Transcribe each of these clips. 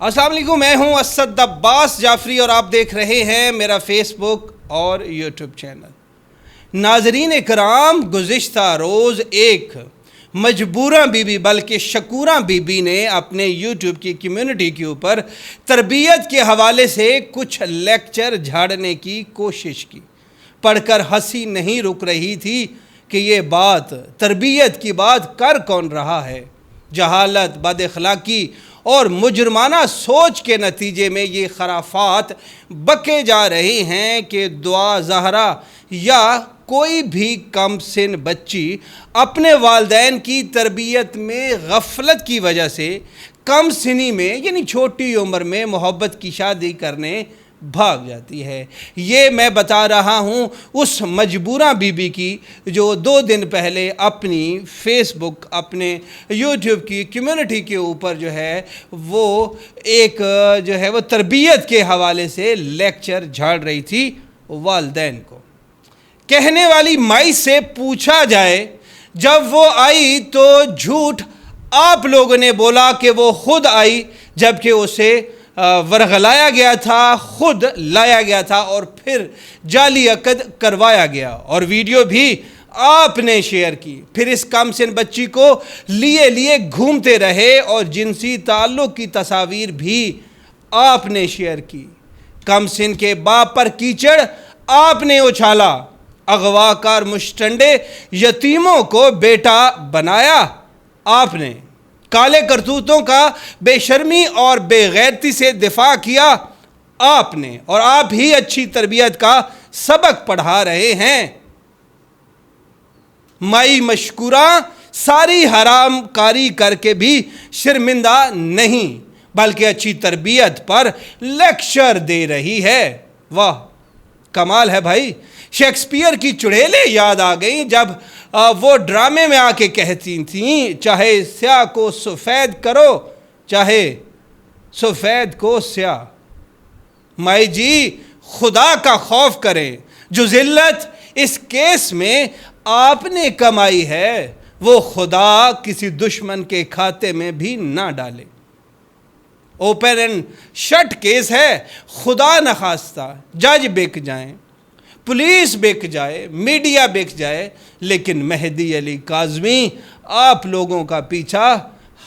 السلام علیکم، میں ہوں اسد عباس جعفری اور آپ دیکھ رہے ہیں میرا فیس بک اور یوٹیوب چینل۔ ناظرین کرام، گزشتہ روز ایک مجبورہ بی بی بلکہ شکورہ بی بی نے اپنے یوٹیوب کی کمیونٹی کے اوپر تربیت کے حوالے سے کچھ لیکچر جھاڑنے کی کوشش کی۔ پڑھ کر ہنسی نہیں رک رہی تھی کہ یہ بات تربیت کی بات کر کون رہا ہے۔ جہالت، بد اخلاقی اور مجرمانہ سوچ کے نتیجے میں یہ خرافات بکے جا رہے ہیں کہ دعا زہرا یا کوئی بھی کم سن بچی اپنے والدین کی تربیت میں غفلت کی وجہ سے کم سنی میں یعنی چھوٹی عمر میں محبت کی شادی کرنے بھاگ جاتی ہے۔ یہ میں بتا رہا ہوں اس مجبورہ بی بی کی جو 2 دن پہلے اپنی فیس بک، اپنے یوٹیوب کی کمیونٹی کے اوپر وہ ایک وہ تربیت کے حوالے سے لیکچر جھاڑ رہی تھی والدین کو۔ کہنے والی مائی سے پوچھا جائے جب وہ آئی تو جھوٹ آپ لوگوں نے بولا کہ وہ خود آئی، جبکہ اسے ورغلایا گیا تھا، خود لایا گیا تھا اور پھر جعلی عقد کروایا گیا، اور ویڈیو بھی آپ نے شیئر کی۔ پھر اس کم سن بچی کو لیے گھومتے رہے اور جنسی تعلق کی تصاویر بھی آپ نے شیئر کی۔ کم سن کے باپ پر کیچڑ آپ نے اچھالا، اغوا کار مشٹنڈے یتیموں کو بیٹا بنایا آپ نے، کالے کرتوتوں کا بے شرمی اور بے غیرتی سے دفاع کیا آپ نے، اور آپ ہی اچھی تربیت کا سبق پڑھا رہے ہیں۔ مائی مشکورہ ساری حرام کاری کر کے بھی شرمندہ نہیں بلکہ اچھی تربیت پر لیکچر دے رہی ہے۔ واہ کمال ہے بھائی۔ شیکسپیئر کی چڑیلیں یاد آ گئیں جب وہ ڈرامے میں آ کے کہتی تھیں، چاہے سیاہ کو سفید کرو، چاہے سفید کو سیاہ۔ مائی جی خدا کا خوف کریں، جو ذلت اس کیس میں آپ نے کمائی ہے وہ خدا کسی دشمن کے کھاتے میں بھی نہ ڈالے۔ اوپن اینڈ شٹ کیس ہے، خدا نخواستہ جج بک جائیں، پولیس بک جائے، میڈیا بک جائے، لیکن مہدی علی کاظمی آپ لوگوں کا پیچھا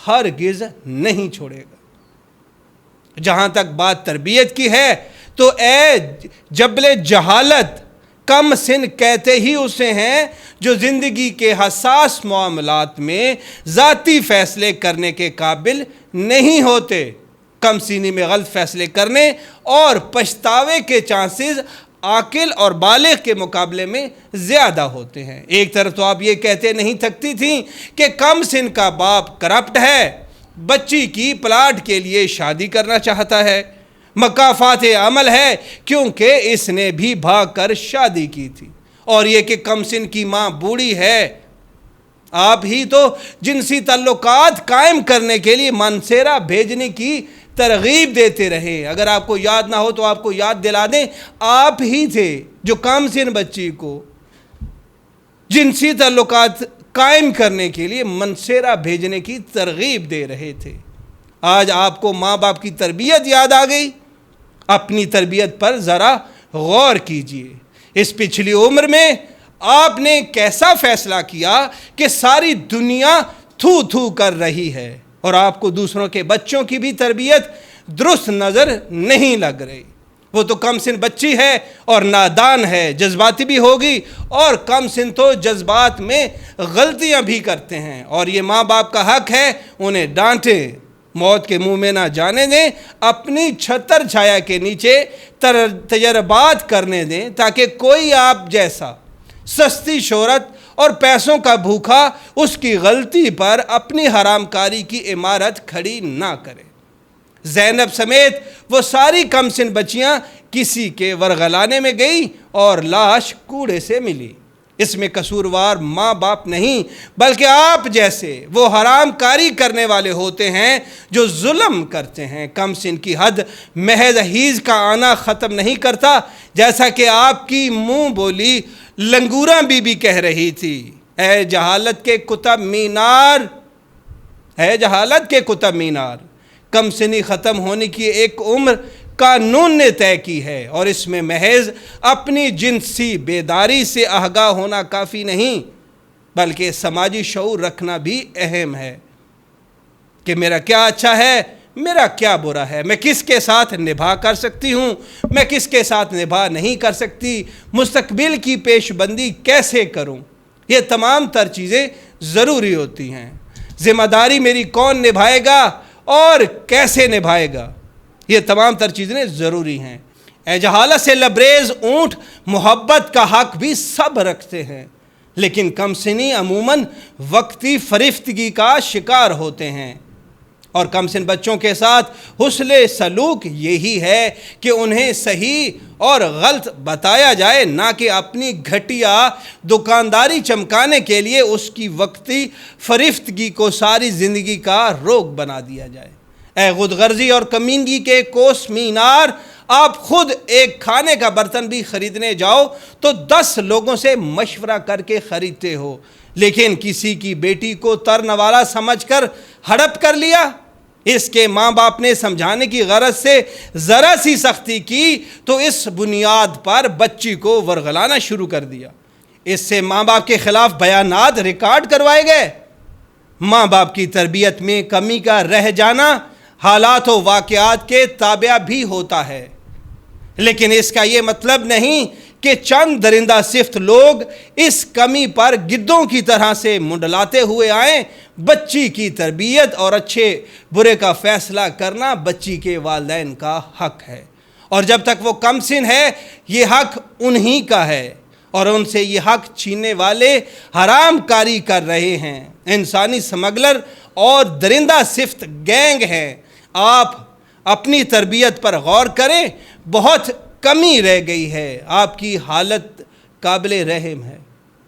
ہرگز نہیں چھوڑے گا۔ جہاں تک بات تربیت کی ہے تو اے جبل جہالت، کم سن کہتے ہی اسے ہیں جو زندگی کے حساس معاملات میں ذاتی فیصلے کرنے کے قابل نہیں ہوتے۔ کم سنی میں غلط فیصلے کرنے اور پچھتاوے کے چانسز عاقل اور بالغ کے مقابلے میں زیادہ ہوتے ہیں۔ ایک طرف تو آپ یہ کہتے نہیں تھکتی تھیں کہ کم سن کا باپ کرپٹ ہے، بچی کی پلاٹ کے لیے شادی کرنا چاہتا ہے، مکافات عمل ہے کیونکہ اس نے بھی بھاگ کر شادی کی تھی، اور یہ کہ کم سن کی ماں بوڑھی ہے۔ آپ ہی تو جنسی تعلقات قائم کرنے کے لیے منصیرہ بھیجنے کی ترغیب دیتے رہے۔ اگر آپ کو یاد نہ ہو تو آپ کو یاد دلا دیں، آپ ہی تھے جو کم سن بچی کو جنسی تعلقات قائم کرنے کے لیے منصیرہ بھیجنے کی ترغیب دے رہے تھے۔ آج آپ کو ماں باپ کی تربیت یاد آ گئی؟ اپنی تربیت پر ذرا غور کیجئے۔ اس پچھلی عمر میں آپ نے کیسا فیصلہ کیا کہ ساری دنیا تھو تھو کر رہی ہے اور آپ کو دوسروں کے بچوں کی بھی تربیت درست نظر نہیں لگ رہی؟ وہ تو کم سن بچی ہے اور نادان ہے، جذباتی بھی ہوگی، اور کم سن تو جذبات میں غلطیاں بھی کرتے ہیں، اور یہ ماں باپ کا حق ہے انہیں ڈانٹیں، موت کے منہ میں نہ جانے دیں، اپنی چھتر چھایا کے نیچے تجربات کرنے دیں تاکہ کوئی آپ جیسا سستی شہرت اور پیسوں کا بھوکا اس کی غلطی پر اپنی حرام کاری کی عمارت کھڑی نہ کرے۔ زینب سمیت وہ ساری کم سن بچیاں کسی کے ورغلانے میں گئی اور لاش کوڑے سے ملی۔ اس میں قصوروار ماں باپ نہیں بلکہ آپ جیسے وہ حرام کاری کرنے والے ہوتے ہیں جو ظلم کرتے ہیں۔ کم سن کی حد محض حیض کا آنا ختم نہیں کرتا، جیسا کہ آپ کی منہ بولی لنگورہ بی بی کہہ رہی تھی، اے جہالت کے کتب مینار، اے جہالت کے کتب مینار، کم سنی ختم ہونے کی ایک عمر قانون نے طے کی ہے، اور اس میں محض اپنی جنسی بیداری سے آگاہ ہونا کافی نہیں بلکہ سماجی شعور رکھنا بھی اہم ہے کہ میرا کیا اچھا ہے، میرا کیا برا ہے، میں کس کے ساتھ نبھا کر سکتی ہوں، میں کس کے ساتھ نبھا نہیں کر سکتی، مستقبل کی پیش بندی کیسے کروں۔ یہ تمام تر چیزیں ضروری ہوتی ہیں۔ ذمہ داری میری کون نبھائے گا اور کیسے نبھائے گا، یہ تمام تر چیزیں ضروری ہیں۔ اے جہالت سے لبریز اونٹ محبت کا حق بھی سب رکھتے ہیں، لیکن کم سنی عموماً وقتی فریفتگی کا شکار ہوتے ہیں، اور کم سن بچوں کے ساتھ حسن سلوک یہی ہے کہ انہیں صحیح اور غلط بتایا جائے، نہ کہ اپنی گھٹیا دکانداری چمکانے کے لیے اس کی وقتی فریفتگی کو ساری زندگی کا روگ بنا دیا جائے۔ اے خود غرضی اور کمینگی کے کوس مینار، آپ خود ایک کھانے کا برتن بھی خریدنے جاؤ تو 10 لوگوں سے مشورہ کر کے خریدتے ہو، لیکن کسی کی بیٹی کو ترنوالا سمجھ کر ہڑپ کر لیا۔ اس کے ماں باپ نے سمجھانے کی غرض سے ذرا سی سختی کی تو اس بنیاد پر بچی کو ورغلانا شروع کر دیا۔ اس سے ماں باپ کے خلاف بیانات ریکارڈ کروائے گئے۔ ماں باپ کی تربیت میں کمی کا رہ جانا حالات و واقعات کے تابع بھی ہوتا ہے، لیکن اس کا یہ مطلب نہیں کہ چند درندہ صفت لوگ اس کمی پر گدوں کی طرح سے منڈلاتے ہوئے آئیں۔ بچی کی تربیت اور اچھے برے کا فیصلہ کرنا بچی کے والدین کا حق ہے، اور جب تک وہ کم سن ہے یہ حق انہی کا ہے، اور ان سے یہ حق چھیننے والے حرام کاری کر رہے ہیں، انسانی سمگلر اور درندہ صفت گینگ ہیں۔ آپ اپنی تربیت پر غور کریں، بہت کمی رہ گئی ہے، آپ کی حالت قابل رحم ہے۔